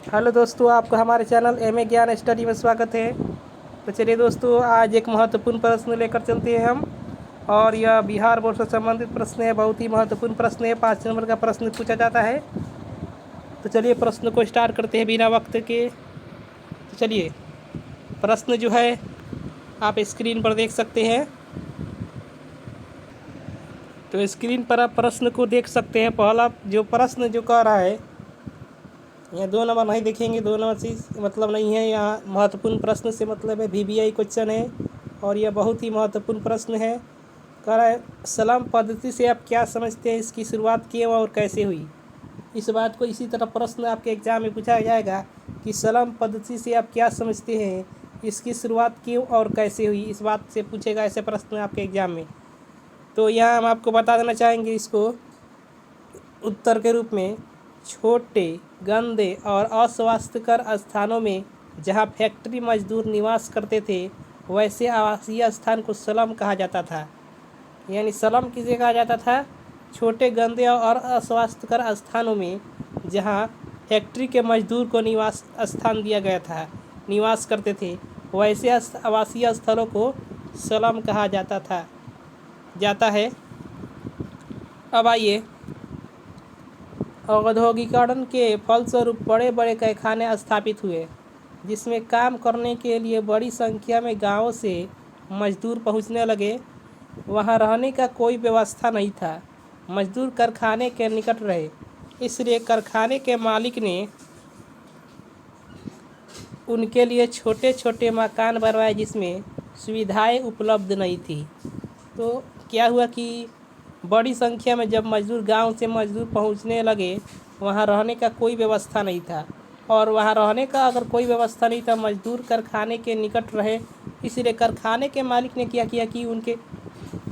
Hello दोस्तों, आपका हमारे चैनल एम ए ज्ञान स्टडी में स्वागत है। तो चलिए दोस्तों, आज एक महत्वपूर्ण प्रश्न लेकर चलते हैं हम। और यह बिहार बोर्ड से संबंधित प्रश्न है। बहुत ही महत्वपूर्ण प्रश्न है। 5 नंबर का प्रश्न पूछा जाता है। तो चलिए प्रश्न को स्टार्ट करते हैं बिना वक्त के। तो चलिए, प्रश्न जो है आप स्क्रीन पर देख सकते हैं। तो स्क्रीन पर आप प्रश्न को देख सकते हैं। पहला जो प्रश्न जो कह रहा है, यहाँ 2 नंबर नहीं देखेंगे, 2 नंबर से मतलब नहीं है। यहाँ महत्वपूर्ण प्रश्न से मतलब है, VBI क्वेश्चन है और यह बहुत ही महत्वपूर्ण प्रश्न है। कह रहा है, सलाम पद्धति से आप क्या समझते हैं, इसकी शुरुआत क्यों और कैसे हुई। इस बात को इसी तरह प्रश्न आपके एग्जाम में पूछा जाएगा कि सलाम पद्धति से आप क्या समझते हैं, इसकी शुरुआत क्यों और कैसे हुई। इस बात से पूछेगा ऐसे प्रश्न आपके एग्जाम में। तो यहाँ हम आपको बता देना चाहेंगे इसको उत्तर के रूप में, छोटे, गंदे और अस्वास्थ्यकर स्थानों में जहाँ फैक्ट्री मजदूर निवास करते थे, वैसे आवासीय स्थान को स्लम कहा जाता था। यानी स्लम किसे कहा जाता था? छोटे, गंदे और अस्वास्थ्यकर स्थानों में जहाँ फैक्ट्री के मजदूर को निवास स्थान दिया गया था, निवास करते थे, वैसे आवासीय स्थलों को स्लम कहा जाता है। अब आइए, औद्योगिकरण के फलस्वरूप बड़े बड़े कारखाने स्थापित हुए, जिसमें काम करने के लिए बड़ी संख्या में गांवों से मजदूर पहुंचने लगे। वहां रहने का कोई व्यवस्था नहीं था। मजदूर कारखाने के निकट रहे, इसलिए कारखाने के मालिक ने उनके लिए छोटे छोटे मकान बनवाए, जिसमें सुविधाएं उपलब्ध नहीं थी। तो क्या हुआ कि बड़ी संख्या में जब मजदूर गांव से मजदूर पहुंचने लगे, वहां रहने का कोई व्यवस्था नहीं था। और वहां रहने का अगर कोई व्यवस्था नहीं था, मजदूर कारखाने के निकट रहे, इसलिए कारखाने के मालिक ने क्या किया कि उनके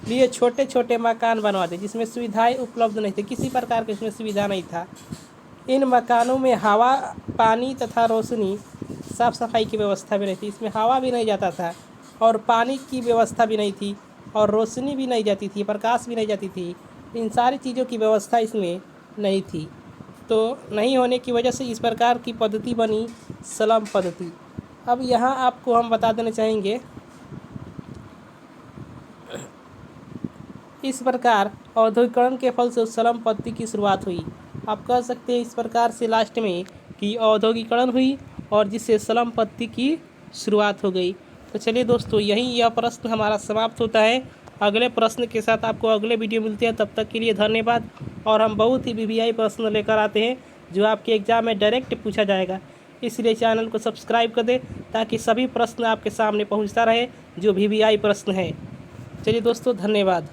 लिए छोटे छोटे मकान बनवा दे, जिसमें सुविधाएं उपलब्ध नहीं थी। किसी प्रकार की इसमें सुविधा नहीं था। इन मकानों में हवा, पानी तथा रोशनी, साफ़ सफाई की व्यवस्था भी नहीं थी। इसमें हवा भी नहीं जाता था और पानी की व्यवस्था भी नहीं थी और रोशनी भी नहीं जाती थी, प्रकाश भी नहीं जाती थी। इन सारी चीज़ों की व्यवस्था इसमें नहीं थी। तो नहीं होने की वजह से इस प्रकार की पद्धति बनी स्लम पद्धति। अब यहाँ आपको हम बता देना चाहेंगे, इस प्रकार औद्योगिकरण के फल से स्लम पद्धति की शुरुआत हुई। आप कह सकते हैं इस प्रकार से लास्ट में कि औद्योगिकरण हुई और जिससे स्लम पद्धति की शुरुआत हो गई। तो चलिए दोस्तों, यह प्रश्न हमारा समाप्त होता है। अगले प्रश्न के साथ आपको अगले वीडियो मिलते हैं। तब तक के लिए धन्यवाद। और हम बहुत ही VBI प्रश्न लेकर आते हैं जो आपके एग्ज़ाम में डायरेक्ट पूछा जाएगा। इसलिए चैनल को सब्सक्राइब कर दें ताकि सभी प्रश्न आपके सामने पहुंचता रहे जो VBI प्रश्न है। चलिए दोस्तों, धन्यवाद।